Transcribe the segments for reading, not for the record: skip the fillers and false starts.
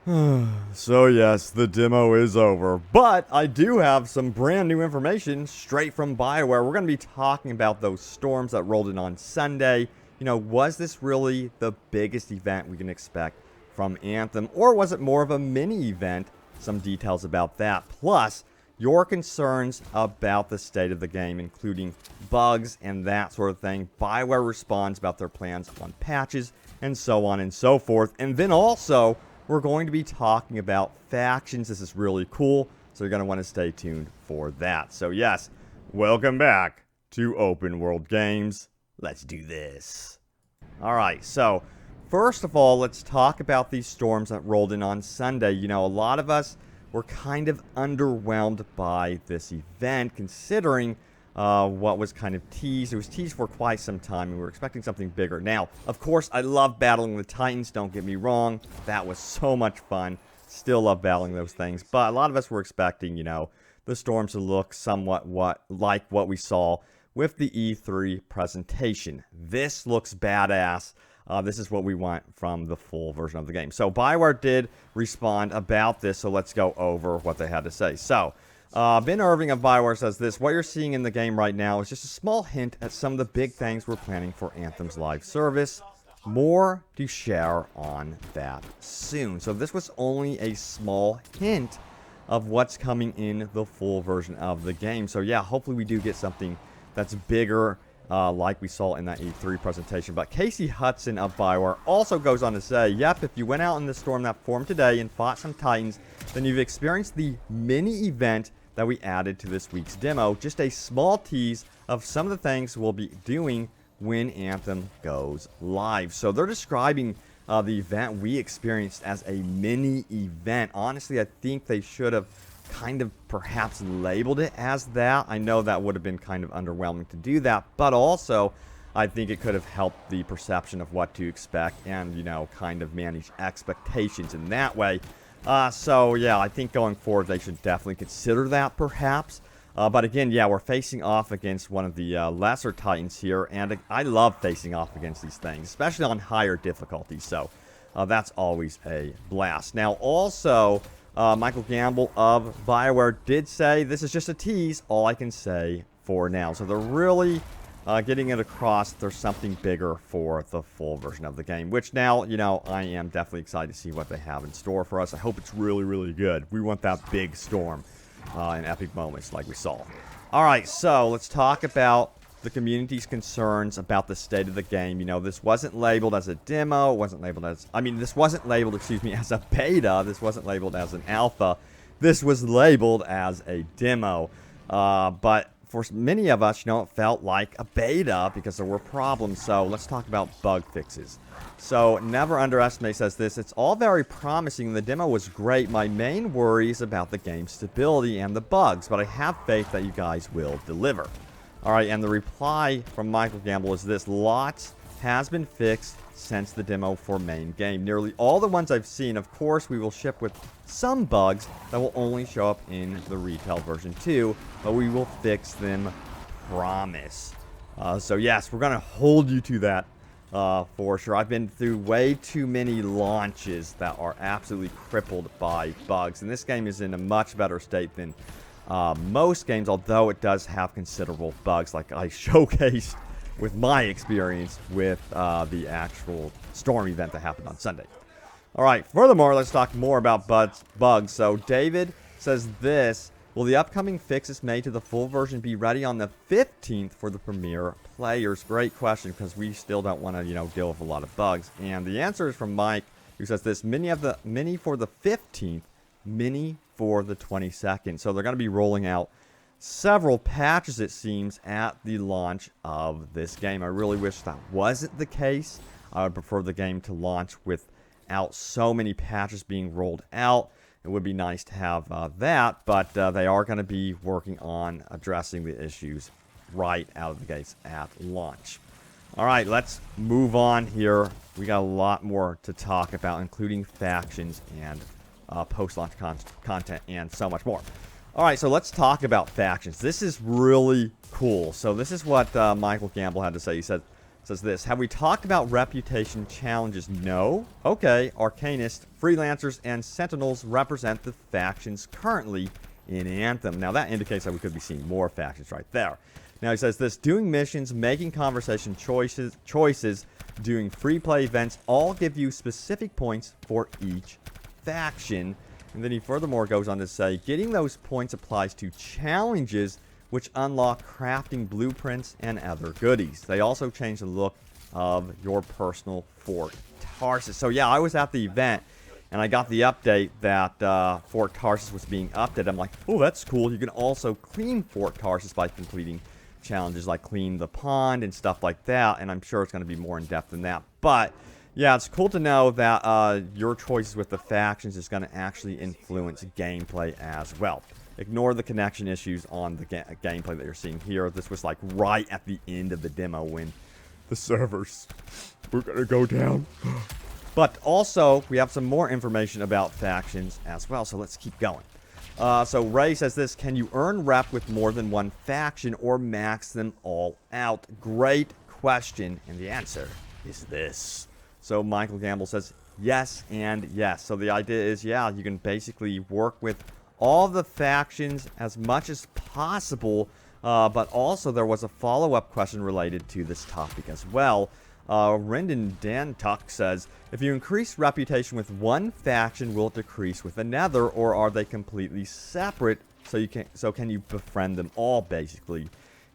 So yes, the demo is over, but I do have some brand new information straight from Bioware. We're going to be talking about those storms that rolled in on Sunday. You know, was this really the biggest event we can expect from Anthem, or was it more of a mini event? Some details about that, plus your concerns about the state of the game, including bugs and that sort of thing. Bioware responds about their plans on patches, and so on and so forth. And then also, we're going to be talking about factions. This is really cool, so you're going to want to stay tuned for that. So yes, welcome back to Open World Games. Let's do this. Alright, so first of all, let's talk about these storms that rolled in on Sunday. You know, a lot of us were kind of underwhelmed by this event, considering what was kind of teased. It was teased for quite some time, and we were expecting something bigger. Now, of course, I love battling the Titans, don't get me wrong. That was so much fun. Still love battling those things. But a lot of us were expecting, you know, the storms to look somewhat like what we saw with the E3 presentation. This looks badass. This is what we want from the full version of the game. So Bioware did respond about this, so let's go over what they had to say. So, Ben Irving of Bioware says this: what you're seeing in the game right now is just a small hint at some of the big things we're planning for Anthem's live service. More to share on that soon. So this was only a small hint of what's coming in the full version of the game. So yeah, hopefully we do get something that's bigger, like we saw in that E3 presentation. But Casey Hudson of Bioware also goes on to say, yep, if you went out in the storm that formed today and fought some Titans, then you've experienced the mini event that we added to this week's demo. Just a small tease of some of the things we'll be doing when Anthem goes live. So they're describing the event we experienced as a mini event. Honestly, I think they should have kind of perhaps labeled it as that. I know that would have been kind of underwhelming to do that, but also I think it could have helped the perception of what to expect and, you know, kind of manage expectations in that way. So yeah, I think going forward they should definitely consider that perhaps. But again, yeah, we're facing off against one of the lesser Titans here, and I love facing off against these things, especially on higher difficulties, so that's always a blast. Now also, Michael Gamble of Bioware did say, this is just a tease, all I can say for now. So they're really getting it across there's something bigger for the full version of the game, which now, you know, I am definitely excited to see what they have in store for us. I hope it's really, really good. We want that big storm in epic moments like we saw. Alright, so let's talk about the community's concerns about the state of the game. You know, this wasn't labeled as a demo, it wasn't labeled as, this wasn't labeled, as a beta, this wasn't labeled as an alpha, this was labeled as a demo, but for many of us, you know, it felt like a beta because there were problems. So let's talk about bug fixes. So Never Underestimate says this: it's all very promising, the demo was great, my main worry is about the game's stability and the bugs, but I have faith that you guys will deliver. Alright, and the reply from Michael Gamble is this: lots has been fixed since the demo for main game. Nearly all the ones I've seen. Of course, we will ship with some bugs that will only show up in the retail version too, but we will fix them, promise. So yes, we're going to hold you to that for sure. I've been through way too many launches that are absolutely crippled by bugs, and this game is in a much better state than most games, although it does have considerable bugs, like I showcased with my experience with the actual storm event that happened on Sunday. Alright, furthermore, let's talk more about bugs. So David says this: will the upcoming fixes made to the full version be ready on the 15th for the premiere players? Great question, because we still don't want to, you know, deal with a lot of bugs. And the answer is from Mike, who says this: mini for the 15th, mini for the 22nd. So they're going to be rolling out several patches, it seems, at the launch of this game. I really wish that wasn't the case. I would prefer the game to launch without so many patches being rolled out. It would be nice to have that, but they are going to be working on addressing the issues right out of the gates at launch. Alright, let's move on here. We got a lot more to talk about, including factions and post-launch content and so much more. Alright, so let's talk about factions. This is really cool. So this is what Michael Gamble had to say. He said, says this. Have we talked about reputation challenges? No. Okay. Arcanists, Freelancers, and Sentinels represent the factions currently in Anthem. Now, that indicates that we could be seeing more factions right there. Now, he says this. Doing missions, making conversation choices, doing free play events, all give you specific points for each faction. And then he furthermore goes on to say, getting those points applies to challenges which unlock crafting blueprints and other goodies. They also change the look of your personal Fort Tarsus. So yeah, I was at the event, and I got the update that Fort Tarsus was being updated. I'm like, oh, that's cool. You can also clean Fort Tarsus by completing challenges like clean the pond and stuff like that, and I'm sure it's going to be more in-depth than that. But yeah, it's cool to know that your choices with the factions is going to actually influence gameplay as well. Ignore the connection issues on the gameplay that you're seeing here. This was like right at the end of the demo when the servers were going to go down. But also, we have some more information about factions as well, so let's keep going. So Ray says this, can you earn rep with more than one faction or max them all out? Great question, and the answer is this. So Michael Gamble says yes and yes. So the idea is, yeah, you can basically work with all the factions as much as possible, but also there was a follow-up question related to this topic as well. Rendon Dantuck says, if you increase reputation with one faction, will it decrease with another, or are they completely separate? So can you befriend them all, basically?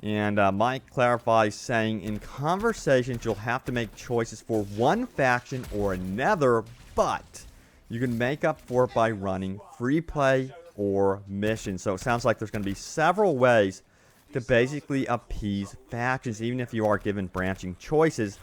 And Mike clarifies, saying, in conversations, you'll have to make choices for one faction or another, but you can make up for it by running free play or missions. So it sounds like there's going to be several ways to basically appease factions, even if you are given branching choices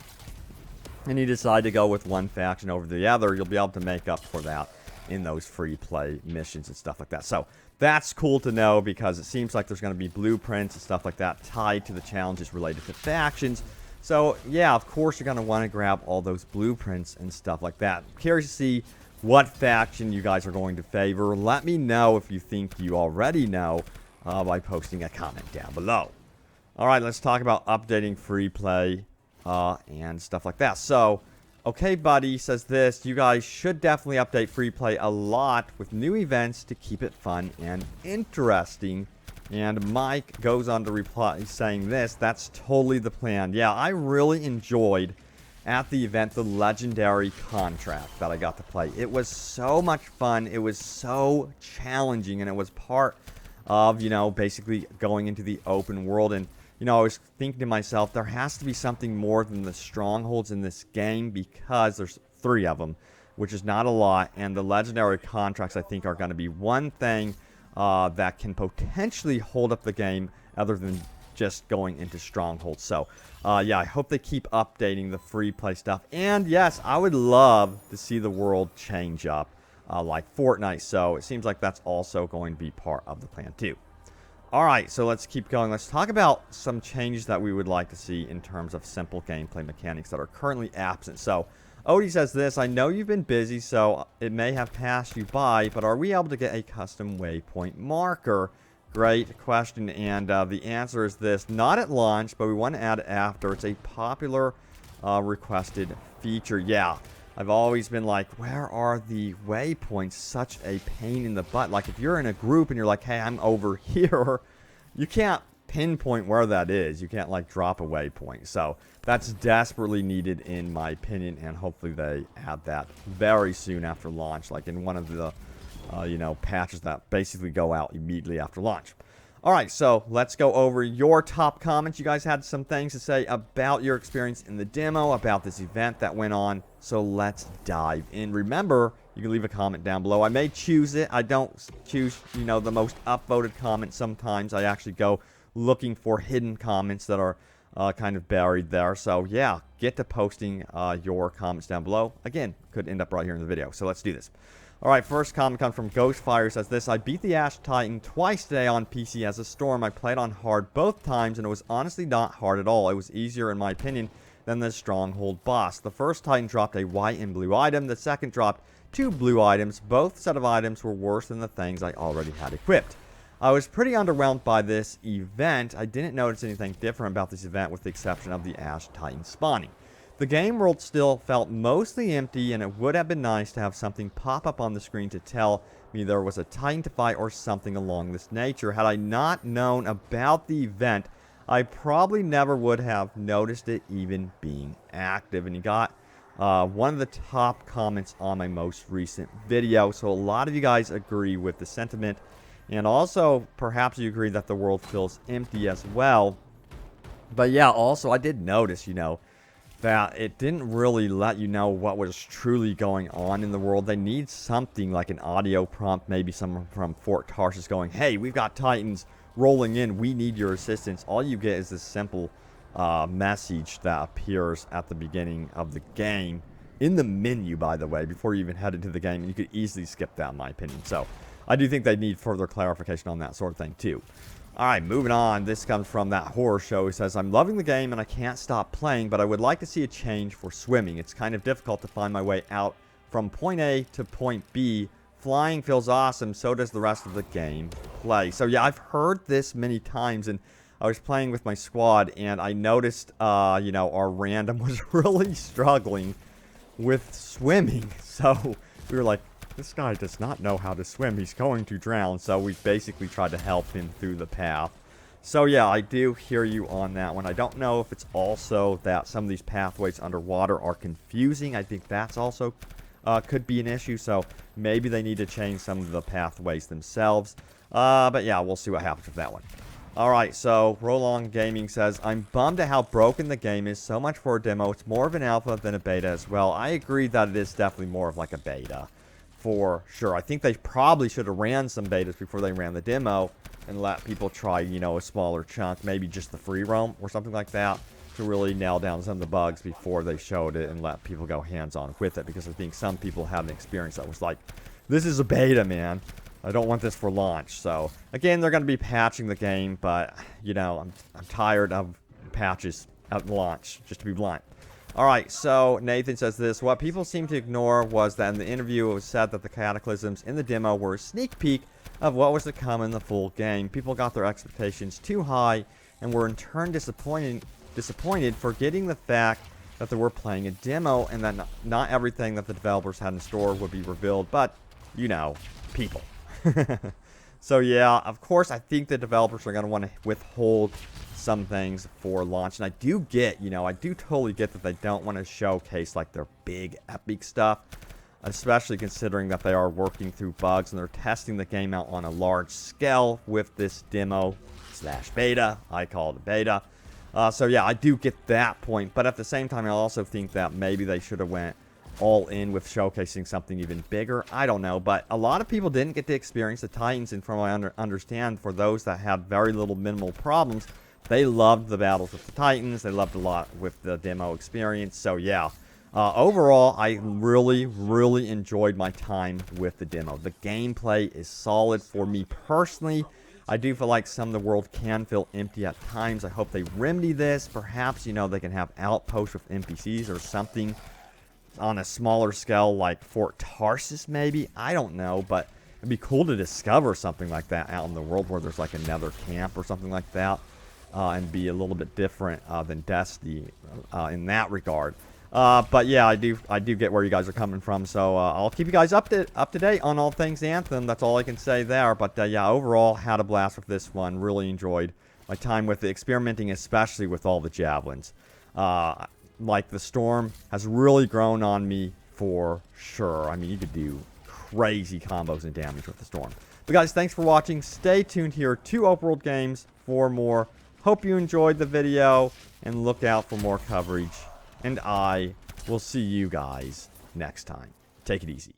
and you decide to go with one faction over the other, you'll be able to make up for that in those free play missions and stuff like that. So that's cool to know, because it seems like there's going to be blueprints and stuff like that tied to the challenges related to factions. So yeah, of course you're going to want to grab all those blueprints and stuff like that. Curious to see what faction you guys are going to favor. Let me know if you think you already know by posting a comment down below. Alright, let's talk about updating free play and stuff like that. So, okay buddy says this, you guys should definitely update free play a lot with new events to keep it fun and interesting. And Mike goes on to reply saying this, that's totally the plan. Yeah, I really enjoyed at the event the legendary contract that I got to play. It was so much fun, it was so challenging, and it was part of, you know, basically going into the open world. And, you know, I was thinking to myself, there has to be something more than the strongholds in this game, because there's 3 of them, which is not a lot, and the legendary contracts I think are going to be one thing that can potentially hold up the game other than just going into strongholds. So yeah, I hope they keep updating the free play stuff. And yes, I would love to see the world change up like Fortnite. So it seems like that's also going to be part of the plan too. Alright, so let's keep going. Let's talk about some changes that we would like to see in terms of simple gameplay mechanics that are currently absent. So Odie says this, I know you've been busy, so it may have passed you by, but are we able to get a custom waypoint marker? Great question, and the answer is this. Not at launch, but we want to add it after. It's a popular requested feature. Yeah, I've always been like, where are the waypoints? Such a pain in the butt. Like, if you're in a group and you're like, hey, I'm over here, you can't pinpoint where that is. You can't, like, drop a waypoint. So that's desperately needed, in my opinion, and hopefully they add that very soon after launch, like in one of the you know, patches that basically go out immediately after launch. Alright, so let's go over your top comments. You guys had some things to say about your experience in the demo, about this event that went on, so let's dive in. Remember, you can leave a comment down below. I may choose it. I don't choose, you know, the most upvoted comments. Sometimes I actually go looking for hidden comments that are kind of buried there. So yeah, get to posting your comments down below. Again, could end up right here in the video. So let's do this. Alright, first comment comes from Ghostfire. Says this, I beat the Ash Titan twice today on PC as a Storm. I played on hard both times, and it was honestly not hard at all. It was easier, in my opinion, than the Stronghold boss. The first Titan dropped a white and blue item. The second dropped 2 blue items. Both set of items were worse than the things I already had equipped. I was pretty underwhelmed by this event. I didn't notice anything different about this event with the exception of the Ash Titan spawning. The game world still felt mostly empty, and it would have been nice to have something pop up on the screen to tell me there was a Titan to fight or something along this nature. Had I not known about the event, I probably never would have noticed it even being active. And you got one of the top comments on my most recent video, so a lot of you guys agree with the sentiment, and also perhaps you agree that the world feels empty as well. But yeah, also I did notice, that it didn't really let you know what was truly going on in the world. They need something like an audio prompt, maybe someone from Fort Tarsus going, hey, we've got Titans rolling in, we need your assistance. All you get is this simple message that appears at the beginning of the game, in the menu, by the way, before you even head into the game, and you could easily skip that in my opinion. So I do think they need further clarification on that sort of thing too. Alright, moving on. This comes from that horror show. He says, I'm loving the game and I can't stop playing, but I would like to see a change for swimming. It's kind of difficult to find my way out from point A to point B. Flying feels awesome, so does the rest of the game play. So yeah, I've heard this many times, and I was playing with my squad, and I noticed, our random was really struggling with swimming. So we were like, this guy does not know how to swim. He's going to drown. So we basically tried to help him through the path. So yeah, I do hear you on that one. I don't know if it's also that some of these pathways underwater are confusing. I think that's also could be an issue. So maybe they need to change some of the pathways themselves. But yeah, we'll see what happens with that one. Alright, so Roland Gaming says, I'm bummed at how broken the game is. So much for a demo. It's more of an alpha than a beta as well. I agree that it is definitely more of like a beta. For sure. I think they probably should have ran some betas before they ran the demo and let people try, a smaller chunk, maybe just the free roam or something like that, to really nail down some of the bugs before they showed it and let people go hands-on with it, because I think some people had an experience that was like, this is a beta, man. I don't want this for launch. So, again, they're going to be patching the game, but, I'm tired of patches at launch, just to be blunt. Alright, so Nathan says this. What people seem to ignore was that in the interview it was said that the cataclysms in the demo were a sneak peek of what was to come in the full game. People got their expectations too high and were in turn disappointed, forgetting the fact that they were playing a demo and that not everything that the developers had in store would be revealed, but, people. So yeah, of course I think the developers are going to want to withhold some things for launch, and I do get, I do totally get that they don't want to showcase like their big epic stuff, especially considering that they are working through bugs and they're testing the game out on a large scale with this demo / beta. I call it a beta. So yeah, I do get that point, but at the same time I also think that maybe they should have went all in with showcasing something even bigger. I don't know, but a lot of people didn't get to experience the Titans, and from what I understand, for those that had very little minimal problems, they loved the battles with the Titans. They loved a lot with the demo experience. So yeah, overall, I really, really enjoyed my time with the demo. The gameplay is solid for me personally. I do feel like some of the world can feel empty at times. I hope they remedy this. Perhaps, they can have outposts with NPCs or something on a smaller scale, like Fort Tarsus maybe. I don't know, but it'd be cool to discover something like that out in the world where there's like another camp or something like that. And be a little bit different than Destiny in that regard. But yeah, I do get where you guys are coming from. So I'll keep you guys up to date on all things Anthem. That's all I can say there. But yeah, overall, had a blast with this one. Really enjoyed my time with it, experimenting especially with all the javelins. Like the storm has really grown on me for sure. I mean, you could do crazy combos and damage with the storm. But guys, thanks for watching. Stay tuned here to Open World Games for more. Hope you enjoyed the video, and look out for more coverage. And I will see you guys next time. Take it easy.